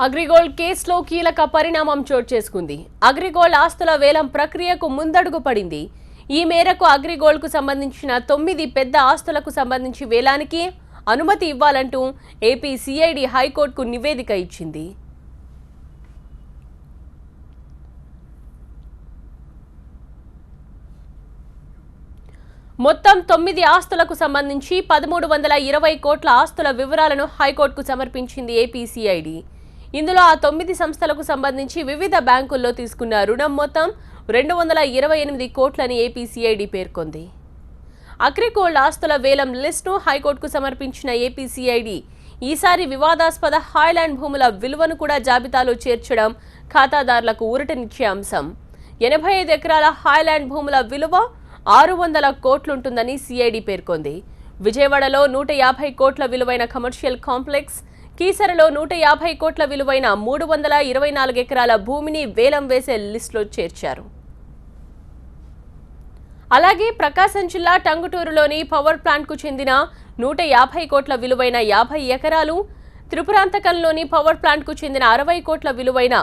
అగ్రిగోల్డ్ కేసులో కీలక పరిణామం చోటు చేసుకుంది. అగ్రిగోల్డ్ ఆస్తుల వేలం ప్రక్రియకు ముందడుగు పడింది. ఈ మేరకు అగ్రిగోల్డ్కు సంబంధించిన 9 పెద్ద ఆస్తులకు సంబంధించి వేలానికి అనుమతి ఇవ్వాలంటూ ఏపీ సిఐడి హైకోర్టుకు నివేదిక ఇచ్చింది. మొత్తం 9 ఆస్తులకు సంబంధించి 1320 కోట్ల ఆస్తుల వివరాలను హైకోర్టుకు సమర్పించింది ఏపీ సిఐడి. ఇందులో ఆ 9 సంస్థలకు సంబంధించి వివిధ బ్యాంకుల్లో తీసుకున్న రుణం మొత్తం 228 కోట్లని ఏపీ సిఐడి పేర్కొంది. అగ్రిగోల్డ్ ఆస్తుల వేలం లిస్టును హైకోర్టుకు సమర్పించిన ఏపీ సిఐడి ఈసారి వివాదాస్పద హాయ్లాండ్ భూముల విలువను కూడా జాబితాలో చేర్చడం ఖాతాదారులకు ఊరటనిచ్చే అంశం. 85 ఎకరాల హాయ్లాండ్ భూముల విలువ 600 కోట్లుంటుందని సిఐడి పేర్కొంది. విజయవాడలో 150 కోట్ల విలువైన కమర్షియల్ కాంప్లెక్స్, కీసరలో 150 కోట్ల విలువైన 324 ఎకరాల భూమిని వేలం వేసే లిస్టులో చేర్చారు. అలాగే ప్రకాశం జిల్లా టంగుటూరులోని పవర్ ప్లాంట్కు చెందిన 150 కోట్ల విలువైన 50 ఎకరాలు, త్రిపురాంతకంలోని పవర్ ప్లాంట్కు చెందిన 60 కోట్ల విలువైన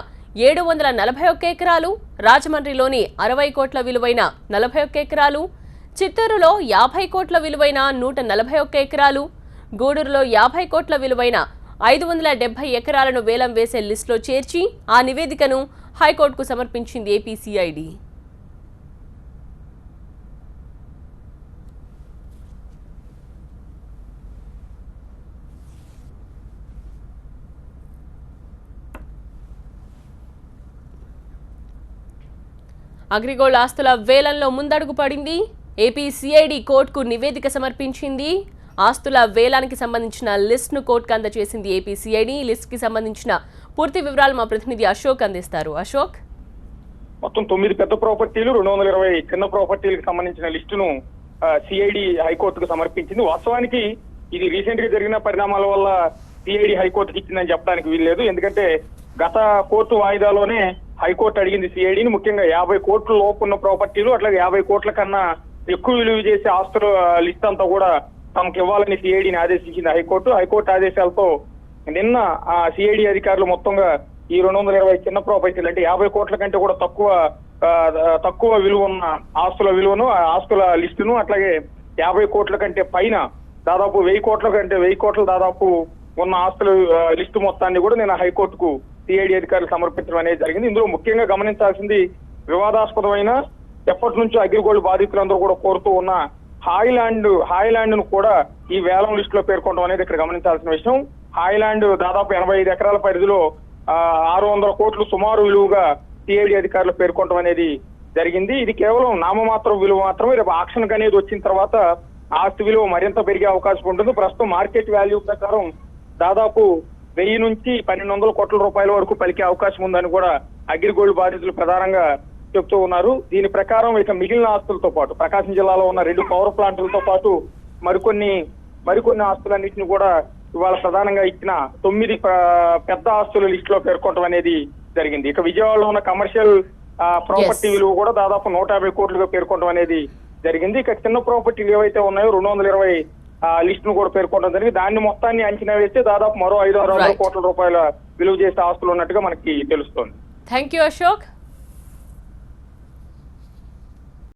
741 ఎకరాలు, రాజమండ్రిలోని 60 కోట్ల విలువైన 41 ఎకరాలు, చిత్తూరులో 50 కోట్ల విలువైన 141 ఎకరాలు, గూడూరులో 50 కోట్ల విలువైన 570 ఎకరాలను వేలం వేసే లిస్టులో చేర్చి ఆ నివేదికను హైకోర్టుకు సమర్పించింది ఏపీ సిఐడి. అగ్రిగోల్డ్ ఆస్తుల వేలంలో ముందడుగు పడింది. ఏపీ సిఐడి కోర్టుకు నివేదిక సమర్పించింది. ఆస్తుల వేలానికి సంబంధించిన లిస్టును కోర్టుకు అందజేసింది ఏపీ సిఐడి. లిస్టుకి సంబంధించిన పూర్తి వివరాలు మా ప్రతినిధి అశోక్ అందిస్తారు. అశోక్, మొత్తం 9 పెద్ద ప్రాపర్టీలు, 220 చిన్న ప్రాపర్టీలకు సంబంధించిన లిస్టును సిఐడి హైకోర్టుకు సమర్పించింది. వాస్తవానికి ఇది రీసెంట్ గా జరిగిన పరిణామాల వల్ల సిఐడి హైకోర్టుకి ఇచ్చిందని చెప్పడానికి వీల్లేదు. ఎందుకంటే గత కోర్టు వాయిదాలోనే హైకోర్టు అడిగింది సిఐడిని, ముఖ్యంగా 50 కోట్ల లోపు ఉన్న ప్రాపర్టీలు, అట్లాగే 50 కోట్ల కన్నా ఎక్కువ విలువ చేసే ఆస్తుల లిస్ట్ అంతా కూడా తమకు ఇవ్వాలని సిఐడిని ఆదేశించింది హైకోర్టు. హైకోర్టు ఆదేశాలతో నిన్న ఆ సిఐడి అధికారులు మొత్తంగా ఈ 220 చిన్న ప్రాపర్టీలు అంటే 50 కోట్ల కంటే కూడా తక్కువ విలువ ఉన్న ఆస్తుల విలువను, ఆస్తుల లిస్టును, అట్లాగే 50 కోట్ల కంటే పైన దాదాపు 1000 కోట్ల దాదాపు ఉన్న ఆస్తుల లిస్టు మొత్తాన్ని కూడా నేను హైకోర్టుకు సిఐడి అధికారులు సమర్పించడం అనేది జరిగింది. ఇందులో ముఖ్యంగా గమనించాల్సింది వివాదాస్పదమైన ఎప్పటి నుంచో అగ్రిగోల్డ్ బాధితులందరూ కూడా కోరుతూ ఉన్న హాయ్లాండ్ ను కూడా ఈ వేలం లిస్ట్ లో పేర్కొనడం అనేది ఇక్కడ గమనించాల్సిన విషయం. హాయ్లాండ్ దాదాపు 85 ఎకరాల పరిధిలో 600 కోట్లు సుమారు విలువగా సిఐడి అధికారులు పేర్కొనడం అనేది జరిగింది. ఇది కేవలం నామమాత్రం విలువ మాత్రమే. రేపు ఆక్షన్ అనేది వచ్చిన తర్వాత ఆస్తి విలువ మరింత పెరిగే అవకాశం ఉంటుంది. ప్రస్తుతం మార్కెట్ వాల్యూ ప్రకారం దాదాపు 1000 నుంచి 1200 కోట్ల రూపాయల వరకు పలికే అవకాశం ఉందని కూడా అగ్రిగోల్డ్ బాధితులు ప్రధానంగా చెప్తూ ఉన్నారు. దీని ప్రకారం ఇక మిగిలిన ఆస్తులతో పాటు ప్రకాశం జిల్లాలో ఉన్న 2 పవర్ ప్లాంట్లతో పాటు మరికొన్ని ఆస్తులన్నింటినీ కూడా ఇవాళ ప్రధానంగా ఇచ్చిన 9 పెద్ద ఆస్తుల లిస్ట్ లో పేర్కొనడం అనేది జరిగింది. ఇక విజయవాడలో ఉన్న కమర్షియల్ ప్రాపర్టీ విలువ కూడా దాదాపు 150 కోట్లుగా పేర్కొనడం అనేది జరిగింది. ఇక చిన్న ప్రాపర్టీలు ఏవైతే ఉన్నాయో 220 లిస్ట్ ను కూడా పేర్కొనడం జరిగింది. దాన్ని మొత్తాన్ని అంచనా వేస్తే దాదాపు మరో 500 కోట్ల రూపాయల విలువ చేసే ఆస్తులు ఉన్నట్టుగా మనకి తెలుస్తోంది. Thank you Ashok.